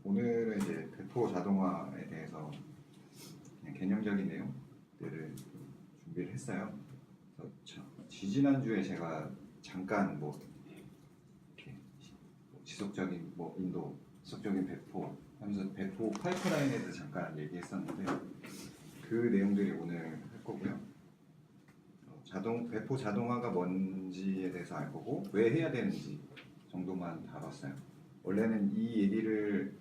오늘은 이제 배포 자동화에 대해서 그냥 개념적인 내용들을 준비를 했어요. 그래서 지지난주에 제가 잠깐 이렇게 지속적인 인도, 지속적인 배포 하면서 배포 파이프라인에 대해서 잠깐 얘기했었는데 그 내용들이 오늘 할 거고요. 배포 자동화가 뭔지에 대해서 알 거고 왜 해야 되는지 정도만 다뤘어요. 원래는 이 얘기를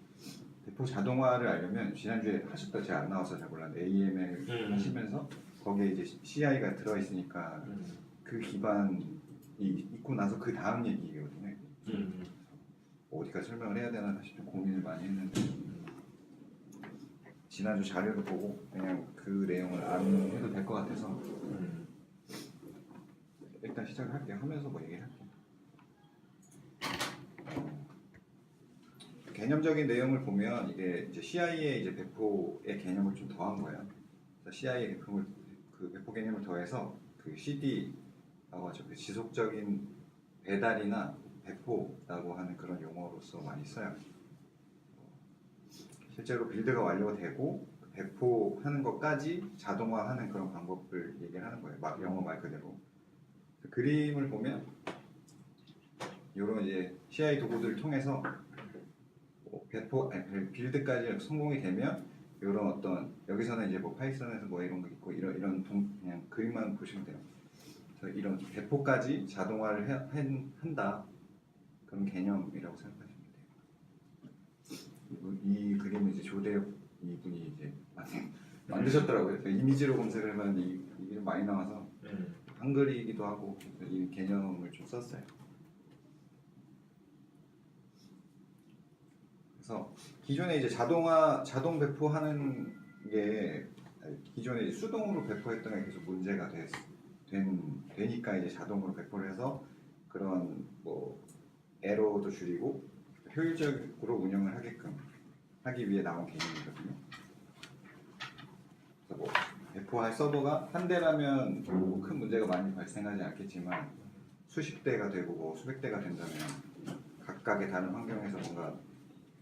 배포 자동화를 알려면 지난주에 하셨다 제가 안 나와서 잘 몰랐는데 AML 하시면서 거기에 이제 CI가 들어있으니까 그 기반이 있고 나서 그 다음 얘기거든요. 어디까지 설명을 해야 되나 사실 좀 고민을 많이 했는데 지난주 자료를 보고 그냥 그 내용을 안 해도 될 것 같아서 일단 시작을 할게요. 하면서 얘기를 할게요. 개념적인 내용을 보면 이게 이제 CI의 이제 배포의 개념을 좀 더한 거예요. CI의 그 배포 개념을 더해서 그 CD라고 하죠. 그 지속적인 배달이나 배포라고 하는 그런 용어로서 많이 써요. 실제로 빌드가 완료가 되고 배포하는 것까지 자동화하는 그런 방법을 얘기를 하는 거예요. 영어 말 그대로. 그림을 보면 이런 이제 CI 도구들을 통해서 빌드까지 성공이 되면 이런 어떤 여기서는 이제 파이썬에서 이런 거 있고 이런 그냥 그림만 보시면 돼요. 그래서 이런 배포까지 자동화를 한다 그런 개념이라고 생각하시면 돼요. 이 그림은 이제 조대엽 이분이 이제 만드셨더라고요. 이미지로 검색을 해봤는데 이 이름 많이 나와서 한글이기도 하고 이 개념을 좀 썼어요. 그래서 기존에 이제 자동 배포하는 게 기존에 이제 수동으로 배포했던 게 계속 문제가 되니까 이제 자동으로 배포를 해서 그런 에러도 줄이고 효율적으로 운영을 하게끔 하기 위해 나온 개념이거든요. 그래서 배포할 서버가 한 대라면 큰 문제가 많이 발생하지 않겠지만 수십 대가 되고 수백 대가 된다면 각각의 다른 환경에서 뭔가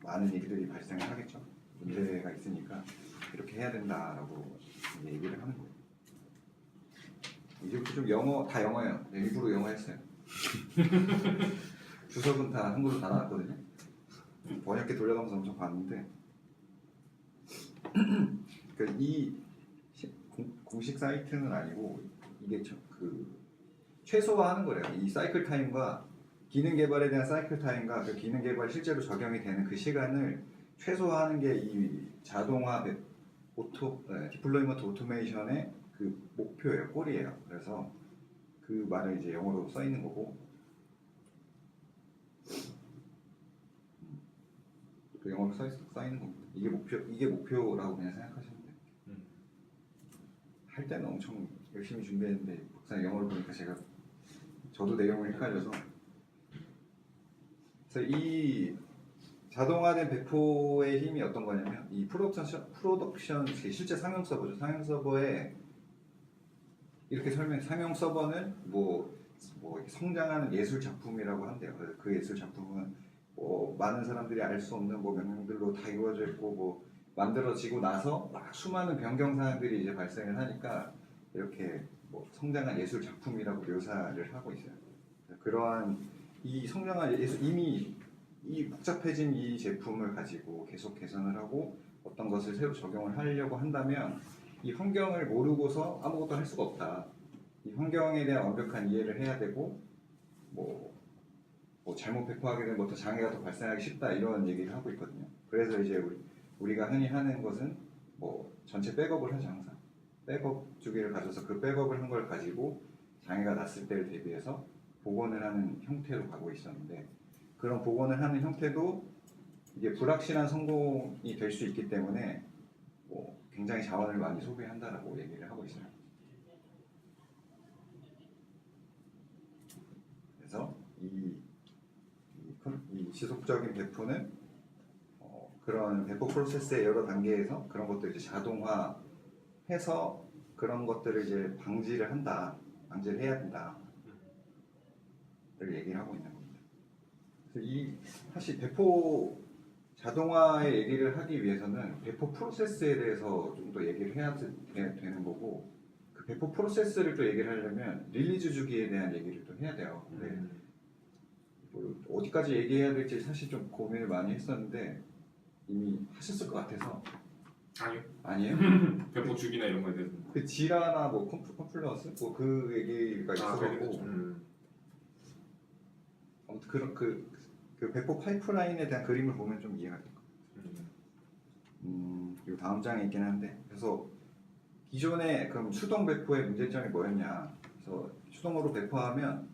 많은 얘기들이 발생을 하겠죠. 문제가 있으니까 이렇게 해야 된다라고 얘기를 하는 거예요. 이제부터 좀 다 영어예요. 일부러 영어 했어요. 주석은 다 한글로 다 나왔거든요. 번역기 돌려가면서 엄청 봤는데 이 공식 사이트는 아니고 이게 최소화하는 거래요. 이 사이클 타임과 기능 개발에 대한 사이클 타임과 그 기능 개발 실제로 적용이 되는 그 시간을 최소화하는 게 이 자동화 디플로이먼트 오토메이션의 그 목표예요, 꼴이에요. 그래서 그 말을 이제 영어로 써 있는 거고 그 영어로 써 있는 겁니다. 이게 목표라고 그냥 생각하시면 돼요. 할 때는 엄청 열심히 준비했는데 막상 영어를 보니까 저도 내용을 헷갈려서 그래서 이 자동화된 배포의 힘이 어떤 거냐면 이 프로덕션 실제 상용 서버죠. 상용 서버에 이렇게 상용 서버는 성장하는 예술 작품이라고 한대요. 그래서 그 예술 작품은 많은 사람들이 알 수 없는 명령들로 다 이루어져 있고 만들어지고 나서 막 수많은 변경 사항들이 이제 발생을 하니까 이렇게 성장한 예술 작품이라고 묘사를 하고 있어요. 그러한 이 성장한 예술 이미 이 복잡해진 이 제품을 가지고 계속 개선을 하고 어떤 것을 새로 적용을 하려고 한다면 이 환경을 모르고서 아무것도 할 수가 없다. 이 환경에 대한 완벽한 이해를 해야 되고 잘못 배포하게 되면 어떤 장애가 더 발생하기 쉽다 이런 얘기를 하고 있거든요. 그래서 이제 우리가 흔히 하는 것은 전체 백업을 하죠. 항상 백업 주기를 가져서 그 백업을 한 걸 가지고 장애가 났을 때를 대비해서 복원을 하는 형태로 가고 있었는데 그런 복원을 하는 형태도 이게 불확실한 성공이 될 수 있기 때문에 굉장히 자원을 많이 소비한다라고 얘기를 하고 있어요. 그래서 이 지속적인 배포는 그런 배포 프로세스의 여러 단계에서 그런 것들을 이제 자동화해서 그런 것들을 이제 방지를 해야 된다. 를 얘기를 하고 있는 겁니다. 그래서 사실 배포 자동화의 얘기를 하기 위해서는 배포 프로세스에 대해서 좀 더 얘기를 해야 되는 거고, 그 배포 프로세스를 또 얘기를 하려면 릴리즈 주기에 대한 얘기를 또 해야 돼요. 근데 뭐 어디까지 얘기해야 될지 사실 좀 고민을 많이 했었는데 이미 하셨을 것 같아서. 아니요. 아니에요? 배포 주기나 이런 거에 대해서. 그 지라나 뭐 컴플러스 뭐 그 얘기가 있어가지고 아무튼 그런 그 배포 파이프라인에 대한 그림을 보면 좀 이해가 될 것 같아요. 그리고 다음 장에 있긴 한데, 그래서 기존에 그럼 수동 배포의 문제점이 뭐였냐? 그래서 수동으로 배포하면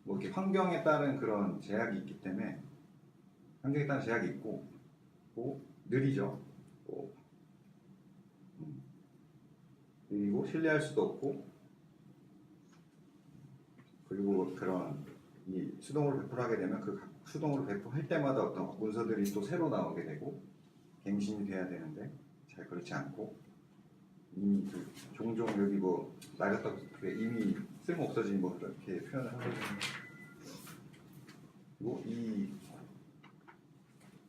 뭐 이렇게 환경에 따른 그런 제약이 있기 때문에 환경에 따른 제약이 있고, 뭐 느리죠. 뭐, 그리고 신뢰할 수도 없고, 그리고 그런 이 수동으로 배포를 하게 되면 그 수동으로 배포할 때마다 어떤 문서들이 또 새로 나오게 되고 갱신이 돼야 되는데 잘 그렇지 않고, 이미 그 종종 여기 뭐 낡았다고 이미 쓸모 없어진 뭐 그렇게 표현을 하거든요. 그리고 이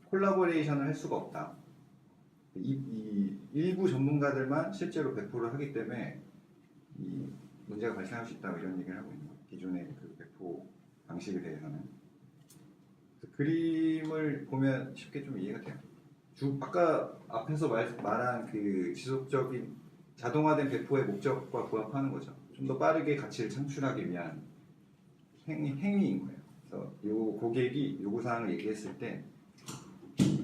콜라보레이션을 할 수가 없다. 이 일부 전문가들만 실제로 배포를 하기 때문에 이 문제가 발생할 수 있다 이런 얘기를 하고 있는 거예요. 기존의 그 배포 방식에 대해서는. 그림을 보면 쉽게 좀 이해가 돼요. 아까 앞에서 말한 그 지속적인 자동화된 배포의 목적과 부합하는 거죠. 좀 더 빠르게 가치를 창출하기 위한 행위인 거예요. 그래서 요 고객이 요구사항을 얘기했을 때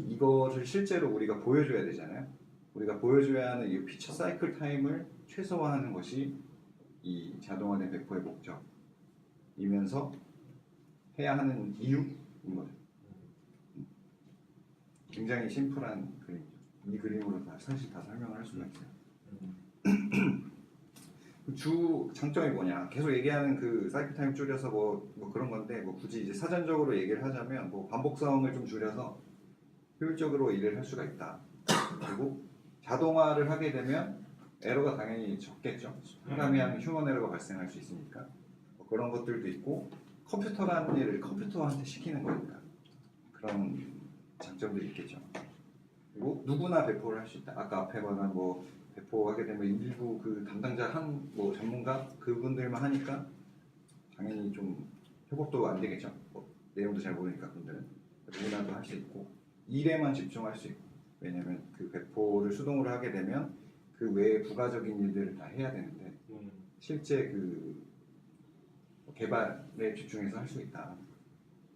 이거를 실제로 우리가 보여줘야 되잖아요. 우리가 보여줘야 하는 이 피처 사이클 타임을 최소화하는 것이 이 자동화된 배포의 목적이면서 해야 하는 이유인 거죠. 굉장히 심플한 그림이죠. 이 그림으로 사실 다 설명을 할 수가 있어요. 주 장점이 뭐냐? 계속 얘기하는 그 사이클 타임 줄여서 뭐 그런 건데, 뭐 굳이 이제 사전적으로 얘기를 하자면 뭐 반복성을 좀 줄여서 효율적으로 일을 할 수가 있다. 그리고 자동화를 하게 되면 에러가 당연히 적겠죠. 사람이 하면 휴먼 에러가 발생할 수 있으니까. 뭐 그런 것들도 있고, 컴퓨터라는 일을 컴퓨터한테 시키는 거니까 그런 장점들이 있겠죠. 그리고 누구나 배포를 할 수 있다. 아까 앞에 말한 뭐 배포하게 되면 일부 그 담당자 뭐 전문가 그분들만 하니까 당연히 좀 협업도 안 되겠죠. 뭐 내용도 잘 모르니까 그분들은 누구나도 할 수 있고 일에만 집중할 수 있고, 왜냐면 그 배포를 수동으로 하게 되면 그 외에 부가적인 일들을 다 해야 되는데 실제 그 개발에 집중해서 할 수 있다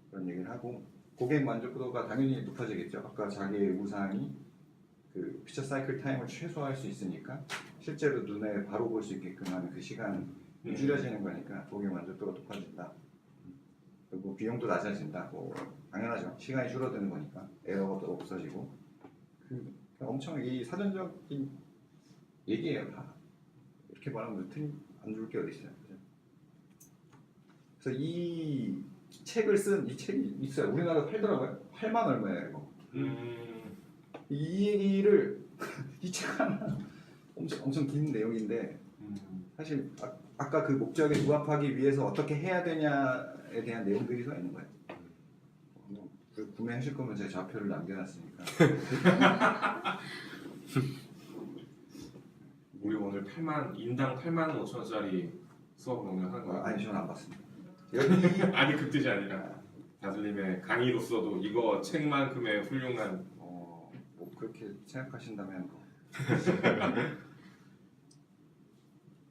그런 얘기를 하고, 고객 만족도가 당연히 높아지겠죠. 아까 자기의 요구사항이 그 피처 사이클 타임을 최소화할 수 있으니까 실제로 눈에 바로 볼 수 있게끔 하는 그 시간이 줄여지는 거니까 고객 만족도가 높아진다. 그리고 비용도 낮아진다. 뭐 당연하죠. 시간이 줄어드는 거니까 에러가 없어지고. 엄청 이 사전적인 얘기예요 다. 이렇게 말하면 안 좋을 게 어디 있어요. 그죠? 그래서 이 책을 쓴 이 책이 있어요. 우리나라에 팔더라고요. 8만 얼마예요 이거. 이 얘기를 이 책 하나 엄청 긴 내용인데 사실 아까 그 목적에 부합하기 위해서 어떻게 해야 되냐에 대한 내용들이 써 있는 거예요. 구매하실 거면 제가 좌표를 남겨놨으니까. 우리 오늘 인당 8만 5천원짜리 수업 강의하는 거야? 아니 저는 안 봤습니다. 아니 그 뜻이 아니라 다슬님의 강의로서도 이거 책만큼의 훌륭한 뭐 그렇게 생각하신다면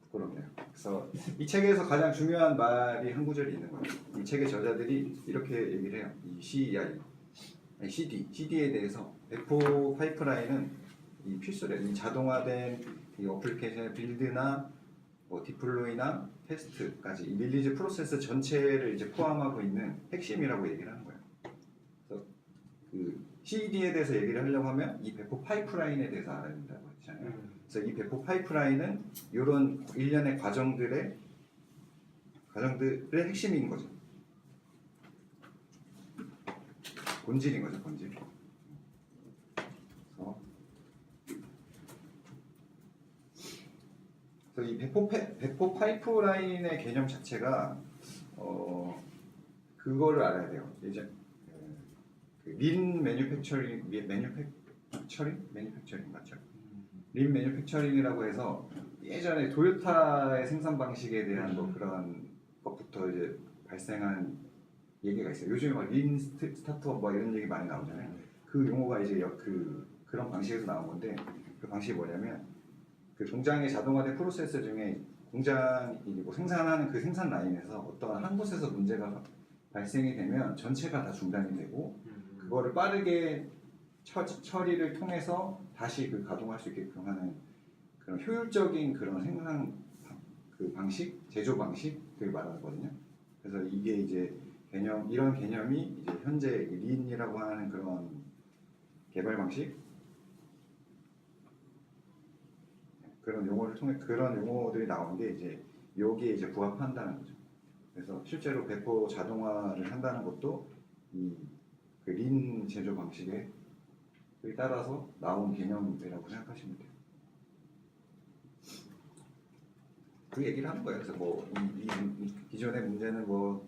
부끄럽네요. 그래서 이 책에서 가장 중요한 말이 한 구절이 있는 거예요. 이 책의 저자들이 이렇게 얘기를 해요. 이 CD에 대해서 배포 파이프라인은 이 필수래. 이 자동화된 이 어플리케이션의 빌드나 뭐 디플로이나 테스트까지 이 릴리즈 프로세스 전체를 이제 포함하고 있는 핵심이라고 얘기를 하는 거예요. 그래서 그 CD에 대해서 얘기를 하려고 하면 이 배포 파이프라인에 대해서 알아야 된다고 했잖아요. 그래서 이 배포 파이프라인은 이런 일련의 과정들의 핵심인 거죠. 본질인 거죠, 본질. 그래서 이 배포 파이프라인의 개념 자체가 그거를 알아야 돼요. 이제 린 매뉴팩처링 맞죠? 린 매뉴팩처링이라고 해서 예전에 도요타의 생산 방식에 대한 뭐 그런 것부터 이제 발생한 얘기가 있어요. 요즘에 막린 스타트업 뭐 이런 얘기 많이 나오잖아요. 그 용어가 이제 그런 방식에서 나온 건데 그 방식이 뭐냐면 그 공장의 자동화된 프로세스 중에 공장이 뭐 생산하는 그 생산 라인에서 어떤 한 곳에서 문제가 발생이 되면 전체가 다 중단이 되고 그거를 빠르게 처리를 통해서 다시 그 가동할 수 있게끔 하는 그런 효율적인 그런 생산 그 방식, 제조 방식을 말하거든요. 그래서 이게 이제 이런 개념이 이제 현재 린이라고 하는 그런 개발 방식 그런 용어를 통해 그런 용어들이 나온 게 이제 여기에 이제 부합한다는 거죠. 그래서 실제로 배포 자동화를 한다는 것도 이 그 린 제조 방식에 따라서 나온 개념이라고 생각하시면 돼요. 그 얘기를 하는 거예요. 그래서 뭐 이 기존의 문제는 뭐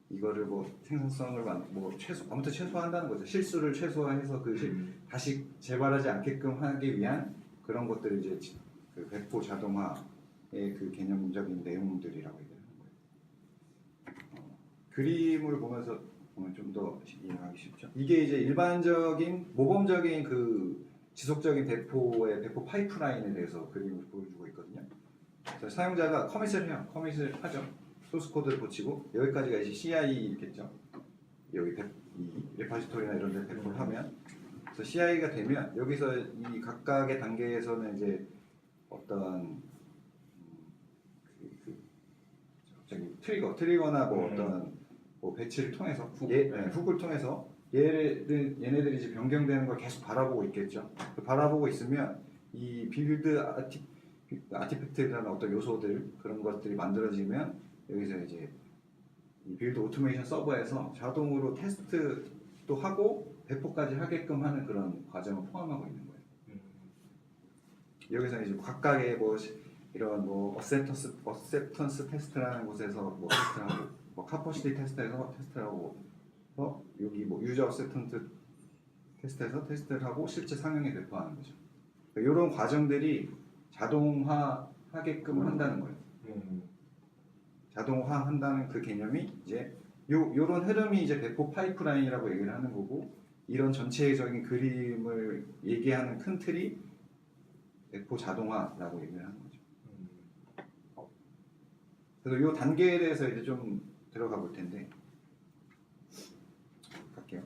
이거를 뭐 생산성을 뭐 아무튼 최소화한다는 거죠. 실수를 최소화해서 다시 재발하지 않게끔 하기 위한 그런 것들을 이제 그 배포 자동화의 그 개념적인 내용들이라고 얘기하는 거예요. 그림을 보면서 보면 좀 더 이해하기 쉽죠. 이게 이제 일반적인 모범적인 그 지속적인 배포 파이프라인에 대해서 그림을 보여주고 있거든요. 그래서 사용자가 커밋을 하죠. 소스 코드를 붙이고 여기까지가 이제 CI겠죠. 여기 이 레파지토리나 이런 데 배포를 하면 그래서 CI가 되면 여기서 이 각각의 단계에서는 이제 어떤 갑자기 트리거나 뭐 어떤 뭐 배치를 통해서 훅을 통해서 얘네들이 이제 변경되는 걸 계속 바라보고 있겠죠. 바라보고 있으면 이 빌드 아티팩트라는 어떤 요소들 그런 것들이 만들어지면 여기서 이제 이 빌드 오토메이션 서버에서 자동으로 테스트도 하고 배포까지 하게끔 하는 그런 과정을 포함하고 있는 거예요. 여기서 이제 각각의 뭐 이런 뭐 어셉턴스 테스트라는 곳에서 뭐 테스트하고 뭐 카퍼시티 테스트에서 테스트하고 여기 뭐 유저 어셉턴스 테스트에서 테스트를 하고 실제 상용에 배포하는 거죠. 그러니까 이런 과정들이 자동화하게끔 한다는 거예요. 자동화한다는 그 개념이 이제 요런 흐름이 이제 배포 파이프라인이라고 얘기를 하는 거고 이런 전체적인 그림을 얘기하는 큰 틀이 배포 자동화라고 얘기를 하는 거죠. 그래서 요 단계에 대해서 이제 좀 들어가 볼 텐데 갈게요.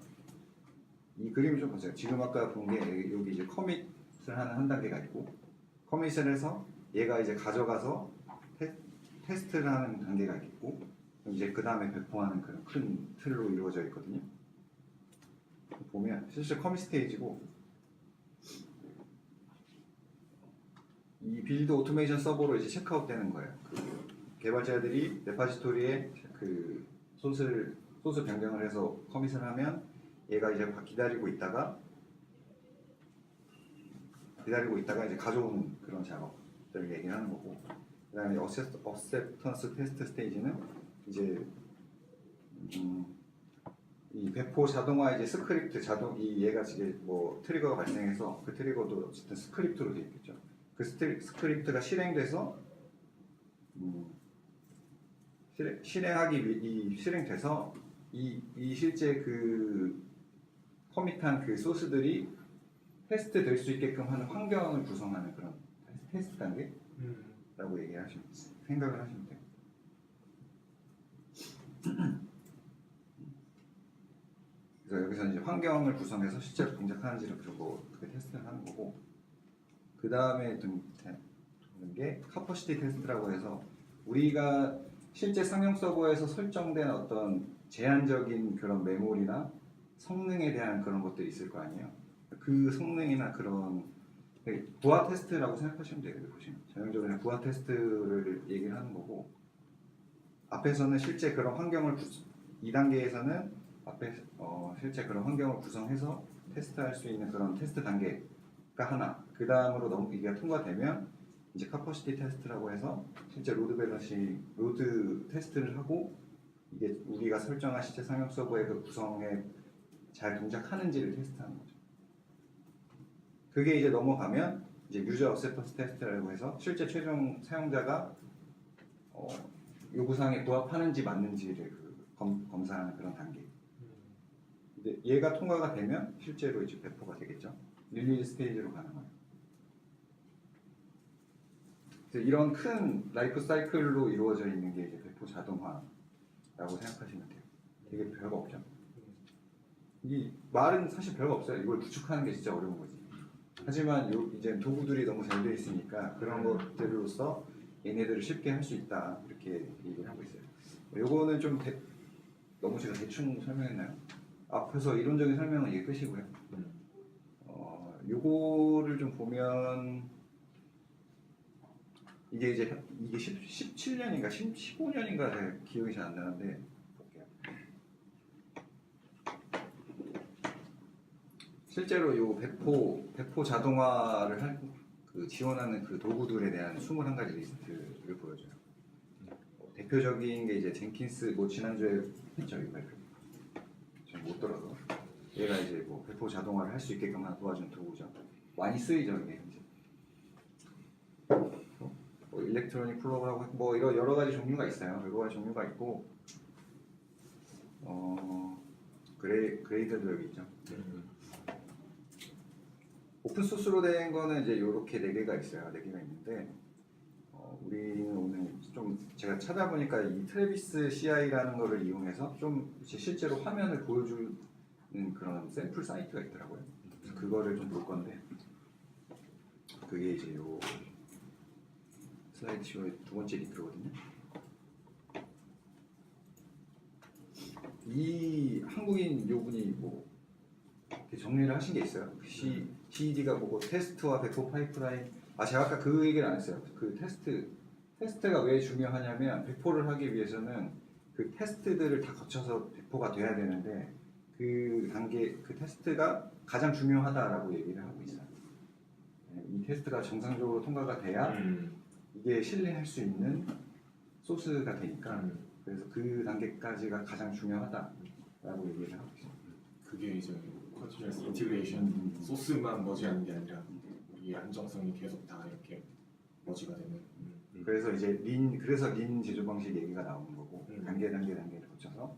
이 그림을 좀 보세요. 지금 아까 본 게 여기 이제 커밋을 하는 한 단계가 있고 커밋을 해서 얘가 이제 가져가서 테스트를 하는 단계가 있고 이제 그 다음에 배포하는 그런 큰 틀로 이루어져 있거든요. 보면 실제 커밋 스테이지고 이 빌드 오토메이션 서버로 이제 체크아웃 되는 거예요. 그 개발자들이 레파지토리에 그 소스 변경을 해서 커밋을 하면 얘가 이제 기다리고 있다가 이제 가져오는 그런 작업들을 얘기하는 거고 그다음에 어셉턴스 테스트 스테이지는 이제 이 배포 자동화 이제 스크립트 얘가 이제 뭐 트리거가 발생해서 그 트리거도 어쨌든 스크립트로 되어 있겠죠. 그 스크립트가 실행돼서 실행돼서 이 실제 그 커밋한 그 소스들이 테스트 될 수 있게끔 하는 환경을 구성하는 그런 테스트 단계라고 생각을 하시면 돼요. 그래서 여기서 이제 환경을 구성해서 실제로 동작하는지를 그렇게 테스트를 하는 거고 그 다음에 드는 게 카퍼시티 테스트라고 해서 우리가 실제 상용 서버에서 설정된 어떤 제한적인 그런 메모리나 성능에 대한 그런 것들이 있을 거 아니에요. 그 성능이나 그런 부하 테스트라고 생각하시면 돼요. 여기 보시면 전형적으로 부하 테스트를 얘기를 하는 거고 앞에서는 실제 그런 환경을 2단계에서는 실제 그런 환경을 구성해서 테스트할 수 있는 그런 테스트 단계가 하나. 그 다음으로 이게 통과되면 이제 카퍼시티 테스트라고 해서 실제 로드 테스트를 하고 이게 우리가 설정한 실제 상용 서버의 그 구성에 잘 동작하는지를 테스트하는 거죠. 그게 이제 넘어가면 이제 유저 어셉턴스 테스트라고 해서 실제 최종 사용자가 요구사항에 부합하는지 맞는지를 검사하는 그런 단계. 근데 얘가 통과가 되면 실제로 이제 배포가 되겠죠. 릴리즈 스테이지로 가는 거예요. 그래서 이런 큰 라이프 사이클로 이루어져 있는 게 이제 배포 자동화라고 생각하시면 돼요. 되게 별거 없죠. 이 말은 사실 별거 없어요. 이걸 구축하는 게 진짜 어려운 거지. 하지만 이제 도구들이 너무 잘 되어 있으니까 그런 것들로서 얘네들을 쉽게 할 수 있다 이렇게 얘기를 하고 있어요. 요거는 좀 너무 제가 대충 설명했나요? 앞에서 이론적인 설명은 이게 끝이고요. 요거를 좀 보면 이게 17년인가 15년인가 제가 기억이 잘 안 나는데 볼게요. 실제로 요 배포 자동화를 지원하는 그 도구들에 대한 21가지 리스트를 보여줘요. 대표적인 게 이제 젠킨스, 지난주에 했죠, 이 발표. 좀 못 들어서. 얘가 이제 배포 자동화를 할 수 있게끔 도와준 도구죠. 많이 쓰이죠, 이게 이제. 일렉트로닉 플로우라고 이런 여러 가지 종류가 있어요. 여러 가지 종류가 있고, 그레이드도 여기 있죠. 오픈 소스로 된 거는 이제 이렇게 4개가 있어요. 4개가 있는데 우리는 오늘 좀 제가 찾아보니까 이 트래비스 CI라는 거를 이용해서 좀 실제로 화면을 보여주는 그런 샘플 사이트가 있더라고요. 그래서 그거를 좀 볼 건데 그게 이제 요 슬라이드 쇼의 2번째 리뷰거든요. 이 한국인 요분이 이렇게 정리를 하신 게 있어요. CED가 뭐고 테스트와 배포 파이프라인. 제가 아까 그 얘기를 안 했어요. 그 테스트가 왜 중요하냐면 배포를 하기 위해서는 그 테스트들을 다 거쳐서 배포가 돼야 되는데 그 테스트가 가장 중요하다라고 얘기를 하고 있어요. 이 테스트가 정상적으로 통과가 돼야 이게 신뢰할 수 있는 소스가 되니까 그래서 그 단계까지가 가장 중요하다라고 얘기를 하고 있어요. 그게 이제 컨티뉴어스 인티그레이션 소스만 머지하는 게 아니라 이 안정성이 계속 다 이렇게 머지가 되는. 그래서 이제 린 제조 방식 얘기가 나오는 거고 단계를 거쳐서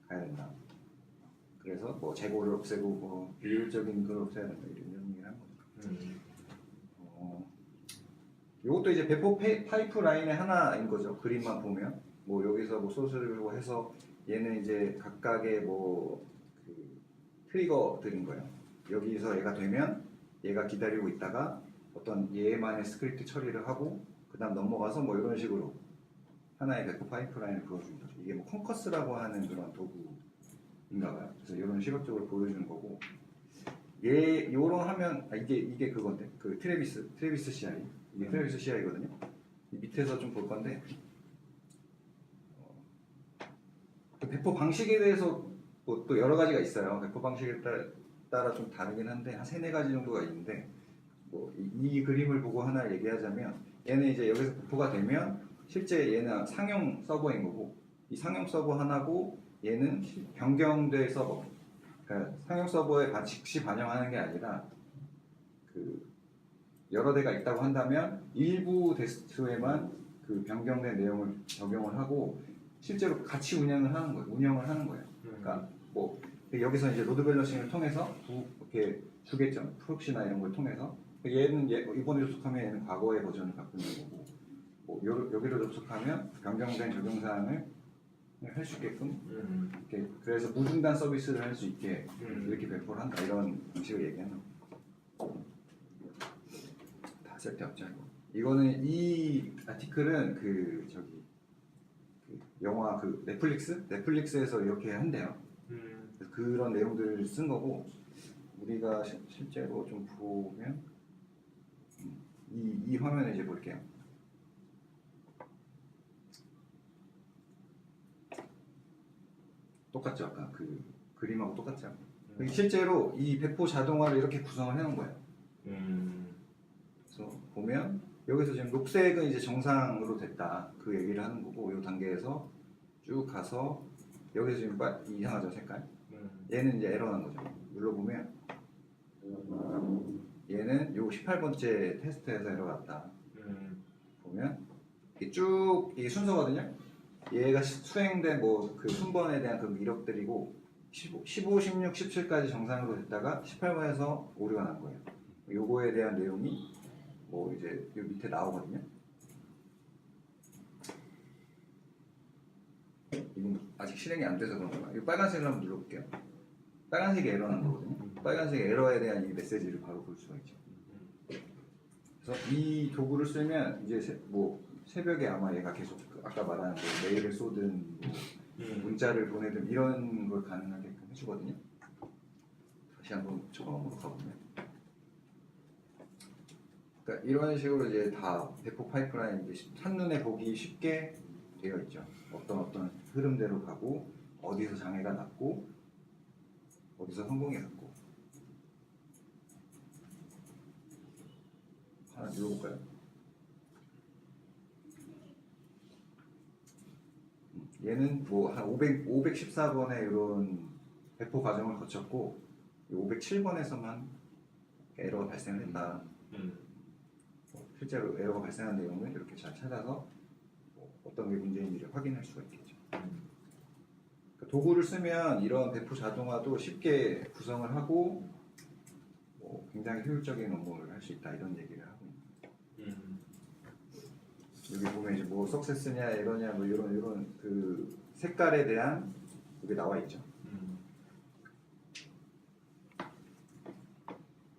가야 된다. 그래서 재고를 없애고 비효율적인 걸 없애야 된다 이런 얘기를 한 거죠. 이것도 이제 배포 파이프라인의 하나인 거죠. 그림만 보면 여기서 소스를 해서 얘는 이제 각각의 트리거들인 거예요. 여기서 얘가 되면 얘가 기다리고 있다가 어떤 얘만의 스크립트 처리를 하고 그 다음 넘어가서 이런 식으로 하나의 배포 파이프라인을 보여주는 거죠. 이게 컨커스라고 하는 그런 도구인가 봐요. 그래서 이런 시각적으로 보여주는 거고 요런 하면 이게 그건데 그 트래비스 CI 이게 트래비스 CI거든요. 이 밑에서 좀 볼 건데 그 배포 방식에 대해서 또 여러 가지가 있어요. 배포 방식에 따라 좀 다르긴 한데 한 3-4가지 정도가 있는데 이 그림을 보고 하나 얘기하자면 얘는 이제 여기서 배포가 되면 실제 얘는 상용 서버인 거고 이 상용 서버 하나고 얘는 변경된 서버. 그러니까 상용 서버에 즉시 반영하는 게 아니라 여러 대가 있다고 한다면 일부 데스크에만 그 변경된 내용을 적용을 하고 실제로 같이 운영을 하는 거예요. 그러니까 여기서 이제 로드 밸런싱을 통해서 이렇게 주겠죠. 프록시나 이런 걸 통해서 얘는 이번에 접속하면 얘는 과거의 버전을 갖고 있는 거고 여기로 접속하면 변경된 적용 사항을 할 수 있게끔 그래서 무중단 서비스를 할 수 있게 이렇게 배포를 한다 이런 방식을 얘기하는 거예요. 다 쓸데없죠. 이거는 이 아티클은 그 영화 넷플릭스에서 이렇게 한대요. 그런 내용들을 쓴 거고 우리가 실제로 좀 보면 이 화면을 이제 볼게요. 똑같죠? 아까 그 그림하고 똑같죠? 실제로 이 배포 자동화를 이렇게 구성을 해놓은 거예요. 그래서 보면 여기서 지금 녹색은 이제 정상으로 됐다 그 얘기를 하는 거고 이 단계에서 쭉 가서 여기서 지금 이상하죠 색깔? 얘는 이제 에러 난 거죠. 눌러보면 얘는 요 18번째 테스트에서 에러 갔다. 보면 이게 쭉 이게 순서거든요. 얘가 수행된 뭐 그 순번에 대한 그 이력들이고 15, 16, 17까지 정상으로 됐다가 18번에서 오류가 난 거예요. 요거에 대한 내용이 뭐 이제 요 밑에 나오거든요. 이건 아직 실행이 안 돼서 그런 거예요. 이 빨간색을 한번 눌러볼게요. 빨간색이 에러 난 거거든요. 빨간색 에러에 대한 이 메시지를 바로 볼 수가 있죠. 그래서 이 도구를 쓰면 이제 뭐 새벽에 아마 얘가 계속 아까 말한 그 메일을 쏘든 뭐 문자를 보내든 이런 걸 가능하게끔 해주거든요. 다시 한번 처음으로 가보면, 그러니까 이런 식으로 이제 다 배포 파이프라인 이제 한눈에 보기 쉽게 되어 있죠. 어떤 흐름대로 가고 어디서 장애가 났고 어디서 성공이 났고. 하나 눌러볼까요? 얘는 뭐 한 514번의 이런 배포 과정을 거쳤고 507번에서만 에러가 발생을 했다. 실제로 에러가 발생한 내용을 이렇게 잘 찾아서 어떤 게 문제인지를 확인할 수가 있겠죠. 그러니까 도구를 쓰면 이런 배포 자동화도 쉽게 구성을 하고 뭐 굉장히 효율적인 업무를 할 수 있다 이런 얘기를 하고 있는 거예요. 여기 보면 이제 뭐 석세스냐 에러냐 뭐 이런 그 색깔에 대한 그게 나와 있죠.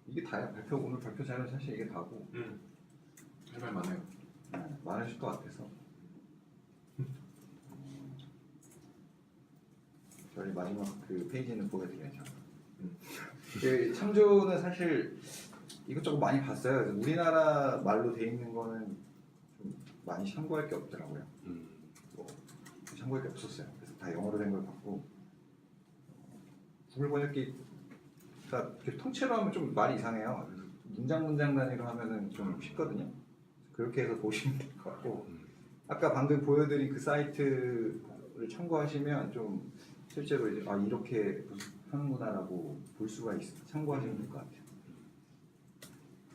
이게 다야. 오늘 발표 자료 사실 이게 다고. 할 말 많아요. 많으실 것 같아서. 저희 마지막 그 페이지는 보여드려야죠. 그 창조는 사실 이것저것 많이 봤어요. 그래서 우리나라 말로 돼 있는 거는 좀 많이 참고할 게 없더라고요. 뭐 참고할 게 없었어요. 그래서 다 영어로 된 걸 봤고 구글 번역기가 이렇게 통째로 하면 좀 말이 이상해요. 그래서 문장 단위로 하면은 좀 쉽거든요. 그렇게 해서 보시면 될 것 같고 아까 방금 보여드린 그 사이트를 참고하시면 좀 실제로 이제 이렇게 하는구나라고 볼 수가 참고하시면 될 것 같아요.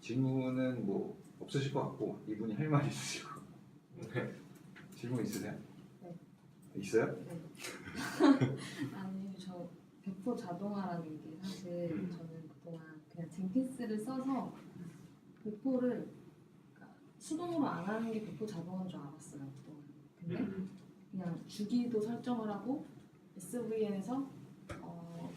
질문은 뭐 없으실 것 같고 이분이 할 말이 있으시고. 질문 있으세요? 네. 있어요? 네. 아니 저 배포 자동화라는 게 사실 저는 그동안 그냥 젠킨스를 써서 배포를 그러니까 수동으로 안 하는 게 배포 자동화인 줄 알았어요 그동안. 근데 그냥 주기도 설정을 하고 SVN에서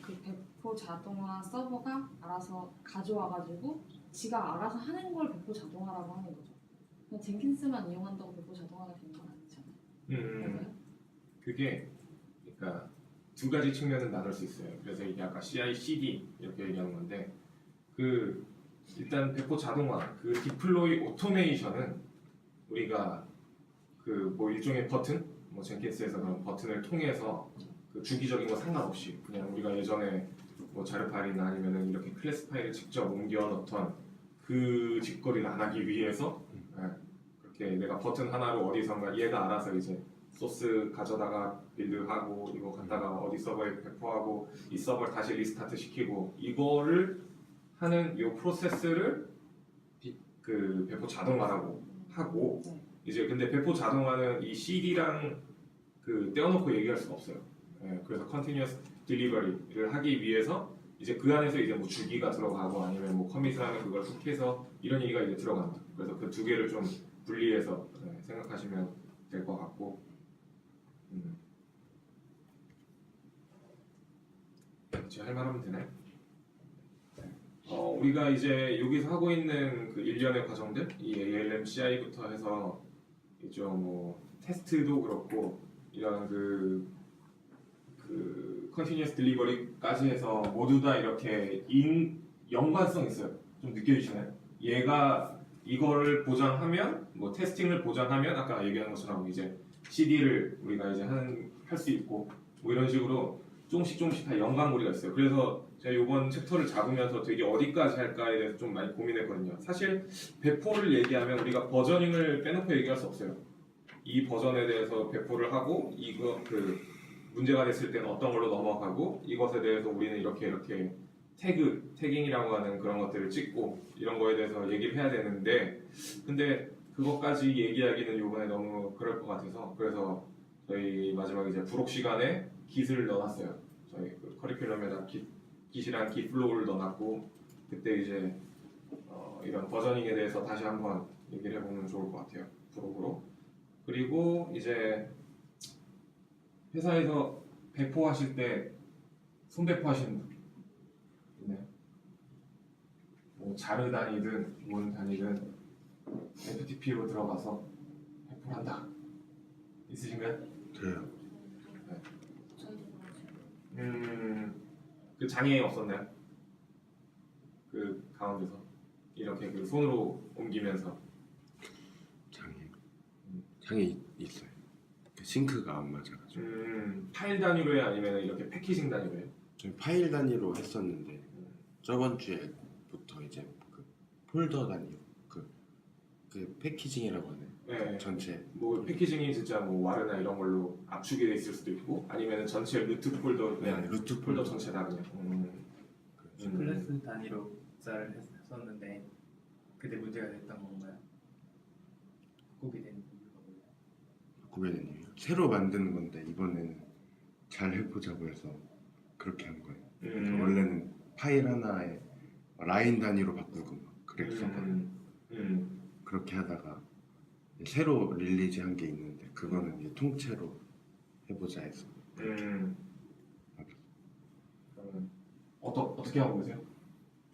그 배포 자동화 서버가 알아서 가져와가지고 지가 알아서 하는 걸 배포 자동화라고 하는 거죠. 그냥 젠킨스만 이용한다고 배포 자동화가 되는 건 아니잖아요. 맞아요? 그게 그러니까 두 가지 측면은 나눌 수 있어요. 그래서 이게 아까 CI/CD 이렇게 얘기하는 건데 그 일단 배포 자동화 그 디플로이 오토메이션은 우리가 그 뭐 일종의 버튼 뭐 젠킨스에서 그런 버튼을 통해서 그 주기적인 거 상관없이 그냥 우리가 예전에 뭐 자료 파일이나 아니면은 이렇게 클래스 파일을 직접 옮겨 넣던 그 짓거리를 안 하기 위해서 그렇게 내가 버튼 하나로 어디선가 얘가 알아서 이제 소스 가져다가 빌드하고 이거 갖다가 어디 서버에 배포하고 이 서버를 다시 리스타트 시키고 이거를 하는 이 프로세스를 그 배포 자동화라고 하고 이제 근데 배포 자동화는 이 CD랑 그 떼어놓고 얘기할 수가 없어요. 그래서 continuous delivery를 하기 위해서 이제 그 안에서 이제 뭐 주기가 들어가고 아니면 뭐 커밋을 하면 그걸 훅해서 이런 얘기가 이제 들어간다. 그래서 그 두 개를 좀 분리해서 생각하시면 될 것 같고. 제가 할 말하면 되나요? 우리가 이제 여기서 하고 있는 그 일련의 과정들, 이 ALM CI부터 해서 이쪽 뭐 테스트도 그렇고 이런 그 continuous delivery까지 해서 모두 다 이렇게 연관성 있어요. 좀 느껴지시나요? 얘가 이거를 보장하면 뭐 테스팅을 보장하면 아까 얘기한 것처럼 이제 CD를 우리가 이제 할 수 있고 뭐 이런 식으로 조금씩 다 연관고리가 있어요. 그래서 제가 이번 챕터를 잡으면서 되게 어디까지 할까에 대해서 좀 많이 고민했거든요. 사실 배포를 얘기하면 우리가 버저닝을 빼놓고 얘기할 수 없어요. 이 버전에 대해서 배포를 하고 이거 문제가 됐을 때는 어떤 걸로 넘어가고 이것에 대해서 우리는 이렇게 태깅이라고 하는 그런 것들을 찍고 이런 거에 대해서 얘기를 해야 되는데 근데 그것까지 얘기하기는 요번에 너무 그럴 것 같아서 그래서 저희 마지막 이제 부록 시간에 깃을 넣어놨어요. 저희 그 커리큘럼에다 깃이랑 깃 플로우를 넣어놨고 그때 이제 이런 버저닝에 대해서 다시 한번 얘기를 해보면 좋을 것 같아요. 부록으로. 그리고 이제 회사에서 배포하실 때 손배포하시는 분 있나요? 뭐 자르 단위든 뭔 단위든 FTP로 들어가서 배포를 한다. 있으신가요? 저요. 저희도 그러죠. 그 장애 없었나요? 그 가운데서 이렇게 그 손으로 옮기면서 장애 있어요. 그 싱크가 안 맞아가지고. 파일 단위로 해요? 아니면 이렇게 패키징 단위로 해요? 저희 파일 단위로 했었는데 저번 주에부터 이제 그 폴더 단위로 그 패키징이라고 하네요. 네. 전체. 뭐 패키징이 진짜 뭐 와르나 이런 걸로 압축이 돼 있을 수도 있고 아니면 전체 루트 폴더 그냥 네, 루트 폴더 폴더. 전체다 그냥. 클래스 단위로 복사를 했었는데 그때 문제가 됐던 건가요? 바꾸게 된 이유가 뭐예요? 고객님 새로 만드는 건데 이번에는 잘 해보자고 해서 그렇게 한 거예요. 원래는 파일 하나에 라인 단위로 바꾸고 막 그랬었거든요. 그렇게 하다가 새로 릴리즈한 게 있는데 그거는 이제 통째로 해보자 해서. 그러면 어떻게 하고 계세요?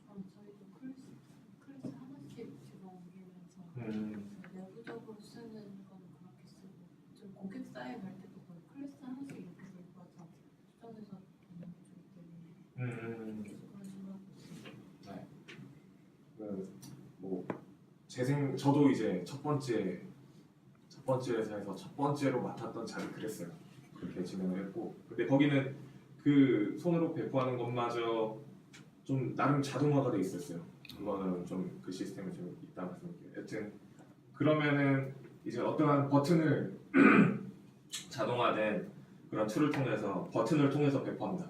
저희도 클래스 하나씩 집어 옮기면서 내부적으로 쓰는 건 그렇게 쓰고 좀 고객 사인 할 때도 거의 클래스 하나씩 이렇게 들고 와서 수정해서 보내주기 때문에 계속 그런 식으로 하고 있어요. 저도 이제 첫 번째 회사에서 첫 번째로 맡았던 자리 그랬어요. 그렇게 진행을 했고, 근데 거기는 그 손으로 배포하는 것마저 좀 나름 자동화가 돼 있었어요. 그거는 좀 그 시스템이 좀 있다 말씀드릴게요. 여튼 그러면은 이제 어떠한 버튼을 자동화된 그런 툴을 통해서 버튼을 통해서 배포한다.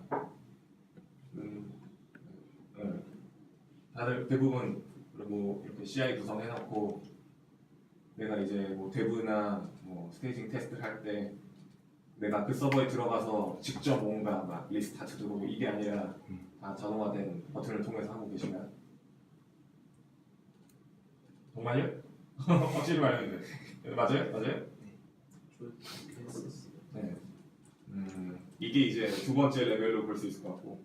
다들 대부분 뭐 이렇게 CI 구성해놓고 내가 이제 뭐 데브나 뭐 스테이징 테스트를 할 때 내가 그 서버에 들어가서 직접 뭔가 막 리스트 다 두고 이게 아니라 다 자동화된 버튼을 통해서 하고 계신가요? 정말요? 확실히 말해주세요. 맞아요? 네. 이게 이제 두 번째 레벨로 볼 수 있을 것 같고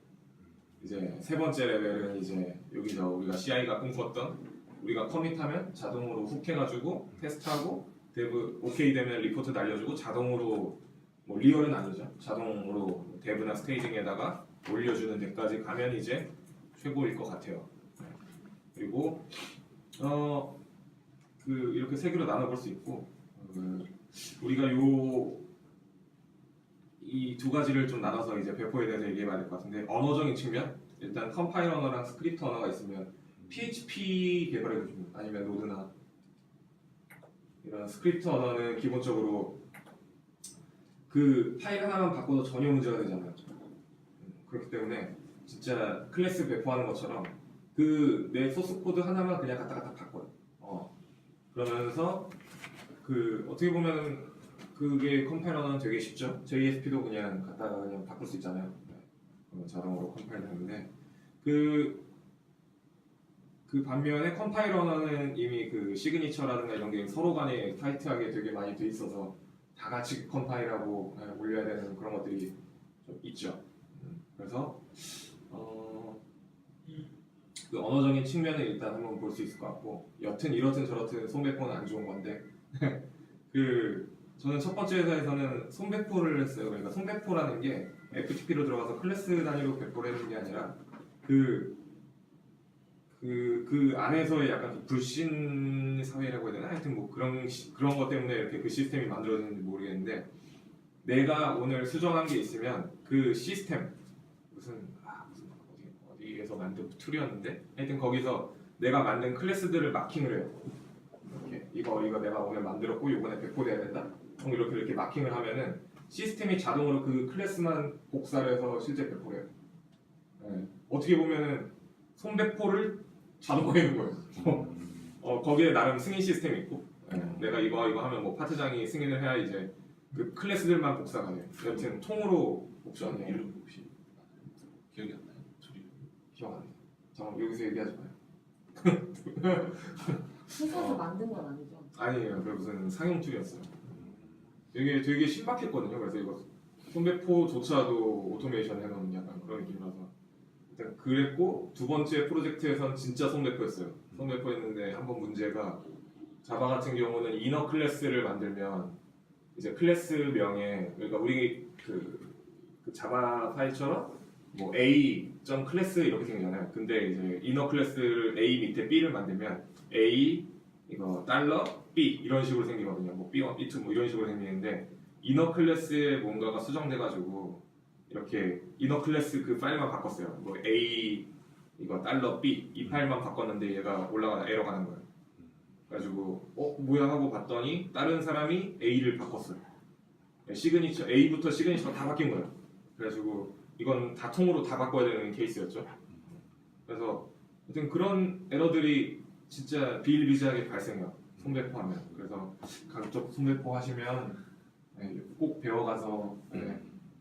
이제 세 번째 레벨은 이제 여기서 우리가 CI가 꿈꿨던 우리가 커밋하면 자동으로 훅 해가지고 테스트하고 데브 오케이 되면 리포트 날려주고 자동으로 뭐 리얼은 아니죠. 자동으로 데브나 스테이징에다가 올려주는 데까지 가면 이제 최고일 것 같아요. 그리고 그 이렇게 세 개로 나눠볼 수 있고 우리가 이 두 가지를 좀 나눠서 이제 배포에 대해서 얘기해봐야 될 것 같은데 언어적인 측면 일단 컴파일 언어랑 스크립트 언어가 있으면 PHP 개발해주시면 아니면 노드나 이런 스크립트 언어는 기본적으로 그 파일 하나만 바꿔도 전혀 문제가 되잖아요. 그렇기 때문에 진짜 클래스 배포하는 것처럼 그 내 소스 코드 하나만 그냥 갖다 바꿔요. 그러면서 그 어떻게 보면 그게 컴파일러는 되게 쉽죠. JSP도 그냥 갖다가 그냥 바꿀 수 있잖아요. 그러면 자동으로 컴파일 되는데 그 반면에 컴파일러는 이미 그 시그니처라든가 이런 게 서로 간에 타이트하게 되게 많이 돼 있어서 다 같이 컴파일하고 올려야 되는 그런 것들이 좀 있죠. 그래서 그 언어적인 측면을 일단 한번 볼 수 있을 것 같고 여튼 이렇든 저렇든 손배포는 안 좋은 건데 저는 첫 번째 회사에서는 손배포를 했어요. 그러니까 손배포라는 게 FTP로 들어가서 클래스 단위로 배포를 하는 게 아니라 그 안에서의 약간 그 불신 사회라고 해야 되나? 하여튼 뭐 그런 것 때문에 이렇게 그 시스템이 만들어졌는지 모르겠는데 내가 오늘 수정한 게 있으면 그 시스템 무슨 어디에서 만든 툴이었는데 하여튼 거기서 내가 만든 클래스들을 마킹을 해요. 이렇게 이거 내가 오늘 만들었고 이번에 배포돼야 된다. 이렇게 마킹을 하면은 시스템이 자동으로 그 클래스만 복사를 해서 실제 배포를 해요. 네. 어떻게 보면은 손배포를 자동화해 놓은 거예요. 거기에 나름 승인 시스템이 있고 내가 이거 하면 뭐 파트장이 승인을 해야 이제 그 클래스들만 복사가 돼요. 여튼 통으로 옵션이에요. 이름 혹시 기억이 안 나요? 소리. 기억 안 나요. 잠깐 여기서 얘기하지 마요. 회사에서 만든 건 아니죠. 아니에요. 그 무슨 상용 툴이었어요. 이게 되게 신박했거든요. 그래서 이거 손배포조차도 오토메이션 해놓은 약간 그런 느낌이라서 일단 그랬고 두 번째 프로젝트에선 진짜 손배포였어요. 손배포였는데 한번 문제가 자바 같은 경우는 이너 클래스를 만들면 이제 클래스명에 그러니까 우리 그 자바 파일처럼 뭐 a.클래스 이렇게 생기잖아요. 근데 이제 이너 클래스를 a 밑에 b를 만들면 a 이거 달러 b 이런 식으로 생기거든요. 뭐 b1, b2 뭐 이런 식으로 생기는데 이너 클래스에 뭔가가 수정돼가지고 이렇게 이너 클래스 그 파일만 바꿨어요. 뭐 a 이거 달러 b 이 파일만 바꿨는데 얘가 올라가 에러가 나는 거예요. 그래가지고 뭐야 하고 봤더니 다른 사람이 a를 바꿨어요. 시그니처 a부터 시그니처가 다 바뀐 거예요. 그래가지고 이건 다 통으로 다 바꿔야 되는 케이스였죠. 그래서 아무튼 그런 에러들이 진짜 비일비재하게 발생해요. 손배포하면. 그래서 가급적 손배포 하시면 꼭 배워가서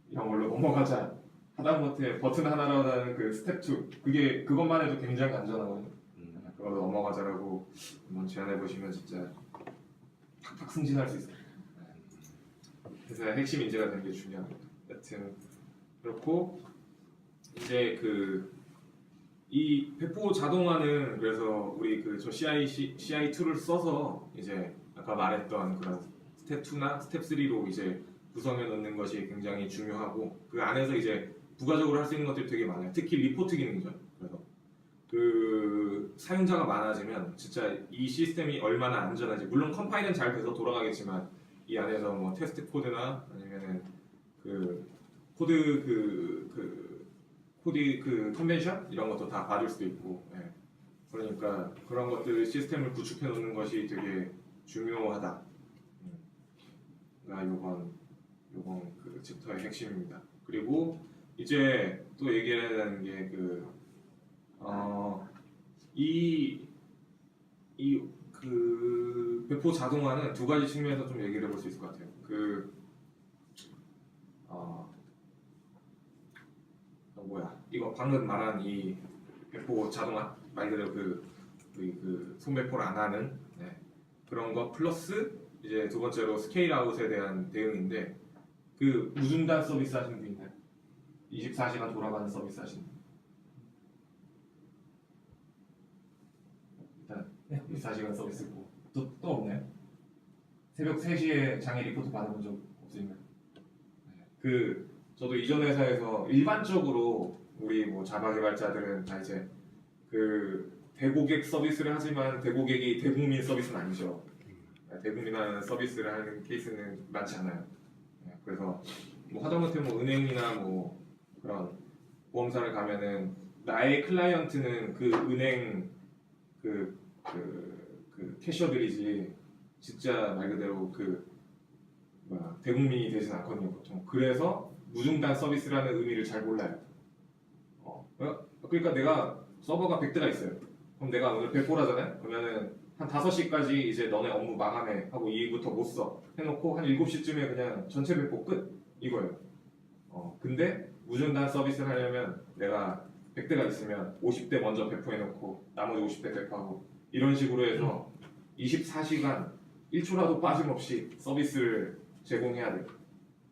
이런 걸로 넘어가자. 하다못해 버튼 하나라는 그 스텝 2 그것만 해도 굉장히 안전하거든요. 그걸로 넘어가자라고 한번 제안해 보시면 진짜 팍팍 승진할 수 있어요. 회사의 핵심 인재가 되는 게 중요합니다. 여튼 그렇고 이제 이 배포 자동화는 그래서 우리 저 CI 툴을 써서 이제 아까 말했던 그런 스텝 2나 스텝 3로 이제 구성해 놓는 것이 굉장히 중요하고 그 안에서 이제 부가적으로 할 수 있는 것들이 되게 많아요. 특히 리포트 기능이죠. 그래서 사용자가 많아지면 진짜 이 시스템이 얼마나 안전한지 물론 컴파일은 잘 돼서 돌아가겠지만 이 안에서 뭐 테스트 코드나 아니면은 코드 컨벤션 이런 것도 다 봐줄 수도 있고 그러니까 그런 것들 시스템을 구축해 놓는 것이 되게 중요하다. 가 요번 그 챕터의 핵심입니다. 그리고 이제 또 얘기해야 되는 게 배포 자동화는 두 가지 측면에서 좀 얘기를 해볼 수 있을 것 같아요. 이거 방금 말한 이 배포 자동화 말 그대로 손배포를 안 하는 그런 거 플러스 이제 두 번째로 스케일 아웃에 대한 대응인데 무중단 서비스 하시는 분 있나요? 24시간 돌아가는 서비스 하시는 분? 일단 24시간 서비스 있고 또 없나요? 새벽 3시에 장애 리포트 받아본 적 없으신가요? 저도 이전 회사에서 일반적으로 우리 뭐 자바 개발자들은 다 이제 대고객 서비스를 하지만 대고객이 대국민 서비스는 아니죠. 대국민하는 서비스를 하는 케이스는 많지 않아요. 그래서 뭐 하다못해 뭐 은행이나 뭐 그런 보험사를 가면은 나의 클라이언트는 그 은행 캐셔들이지 진짜 말 그대로 대국민이 되진 않거든요 보통. 그래서 무중단 서비스라는 의미를 잘 몰라요. 그러니까 내가 서버가 100대가 있어요. 그럼 내가 오늘 배포라잖아요. 그러면은 한 5시까지 이제 너네 업무 마감해 하고 이부터 못 써 해놓고 한 7시쯤에 그냥 전체 배포 끝 이거예요. 근데 무중단 서비스를 하려면 내가 100대가 있으면 50대 먼저 배포해놓고 나머지 50대 배포하고 이런 식으로 해서 24시간 1초라도 빠짐없이 서비스를 제공해야 돼요.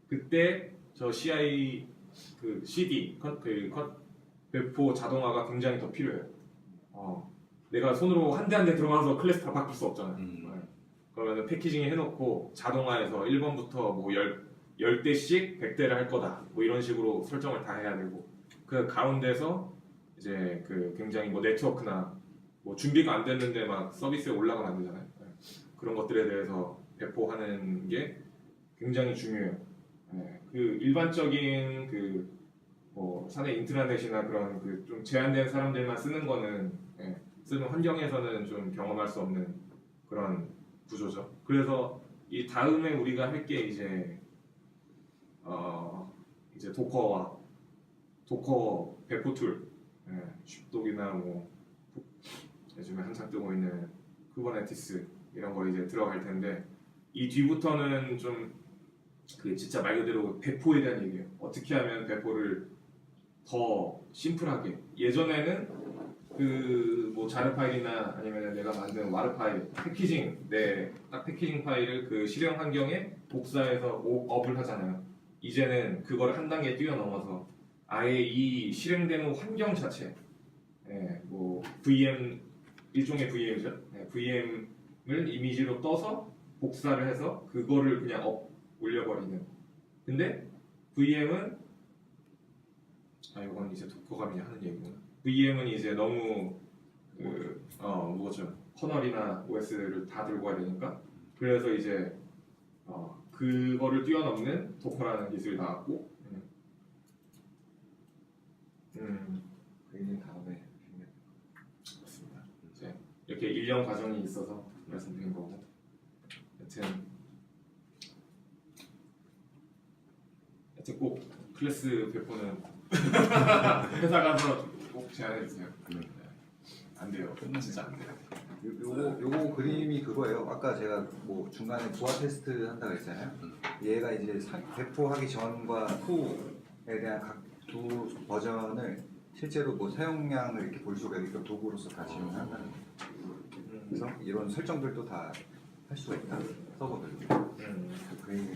그때 저 CI CD 배포 자동화가 굉장히 더 필요해요. 내가 손으로 한 대 한 대 들어가서 클래스 다 바꿀 수 없잖아요. 그러면 패키징 해놓고 자동화해서 1번부터 뭐 10대씩 100대를 할 거다 뭐 이런 식으로 설정을 다 해야 되고 그 가운데서 이제 굉장히 뭐 네트워크나 뭐 준비가 안 됐는데 막 서비스에 올라가면 안 되잖아요. 그런 것들에 대해서 배포하는 게 굉장히 중요해요. 일반적인 뭐 사내 인트라넷이나 그런 좀 제한된 사람들만 쓰는 거는 쓰는 환경에서는 좀 경험할 수 없는 그런 구조죠. 그래서 이 다음에 우리가 할 게 이제 이제 도커 배포 툴, 쉽독이나 뭐 요즘에 한창 뜨고 있는 쿠버네티스 이런 거 이제 들어갈 텐데 이 뒤부터는 좀 그 진짜 말 그대로 배포에 대한 얘기예요. 어떻게 하면 배포를 더 심플하게 예전에는 그 뭐 자르 파일이나 아니면 내가 만든 와르 파일 패키징 딱 패키징 파일을 그 실행 환경에 복사해서 업을 하잖아요. 이제는 그걸 한 단계 뛰어넘어서 아예 이 실행되는 환경 자체 뭐 VM 일종의 VM이죠. VM을 이미지로 떠서 복사를 해서 그거를 그냥 올려버리는. 근데 VM은 이건 이제 도커가 그냥 하는 얘기구나. VM은 이제 너무 뭐죠? 커널이나 OS를 다 들고 가야 되니까 그래서 이제 그거를 뛰어넘는 도커라는 기술이 나왔고 그게 다음에 그렇습니다. 이제 이렇게 일련 과정이 있어서 말씀드린 거고 여튼 꼭 클래스 배포는 회사 가서 꼭 제안해 주세요. 안 돼요. 진짜 안 돼요. 요거 그림이 그거예요. 아까 제가 뭐 중간에 부하 테스트 한다고 했잖아요. 얘가 이제 배포하기 전과 후에 대한 각 두 버전을 실제로 뭐 사용량을 이렇게 볼 수가 있고 도구로서 다 지원한다는 거예요. 그래서 이런 설정들도 다 할 수가 있다. 서버들. 그 그림이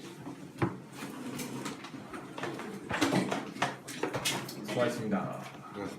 수고하셨습니다. 그래서